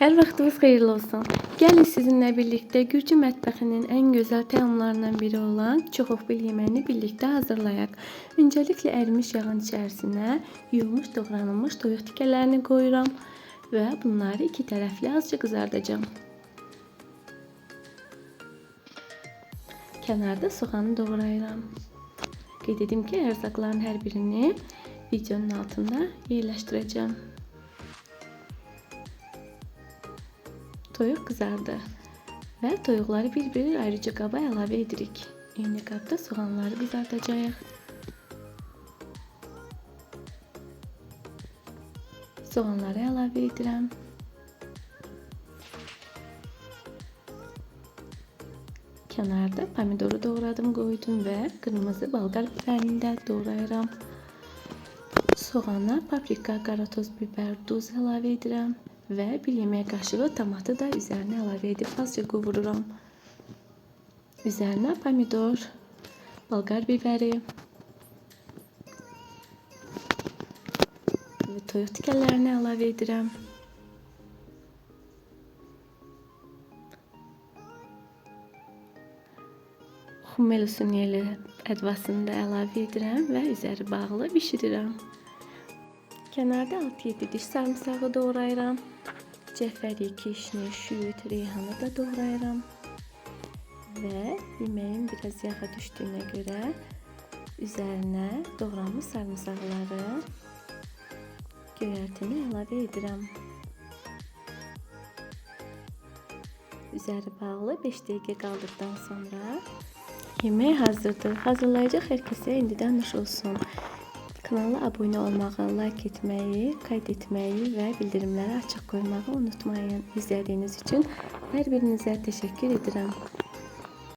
Hər vaxtınız xeyirli olsun. Gəlin sizinlə birlikdə Gürcü mətbəxinin ən gözəl təamlarından biri olan çoxofbil yeməyini birlikdə hazırlayaq. Öncəliklə ərimiş yağın içərisinə yuyulmuş, doğranılmış toyuq tikələrini qoyuram və bunları iki tərəfli azca qızardacağım. Kənarda soğanı doğrayıram. Qeyd edim ki, ərzaqların hər birini videonun altında yerləşdirəcəm. Toyuq qızardı və toyuqları bir-bir ayrıca qaba əlavə edirik. Eyni qabda soğanları qızardacağıq. Soğanları əlavə edirəm. Kənarda pomidoru doğradım, qoydum və qırmızı balqar bibərini də doğrayıram. Soğana paprika, qaratoz, biber, duz əlavə edirəm və bir yemək qaşığı tomatı da üzərinə əlavə edib azca qovururam. Üzərinə pomidor, balqar biberi və toyuq tikələrini əlavə edirəm. Xumelo sunyeli ədvasını da əlavə edirəm və üzəri bağlı bişirirəm. Kənarda 6-7 diş sarımsağı doğrayıram. Cəfəri, kişniş, şüyüd, reyhanı da doğrayıram. Və yeməyin biraz yağa düşdüyünə görə üzərinə doğranmış sarımsaqları, göyərtini əlavə edirəm. Üzəri bağlı 5 dəqiqə qaldıqdan sonra yemək hazırdır. Hazırlayacaq hər kəsə indidən nuş olsun. Kanala abunə olmağı, like etməyi, qayd etməyi və bildirimləri açıq qoymağı unutmayın. İzlədiyiniz üçün hər birinizə təşəkkür edirəm.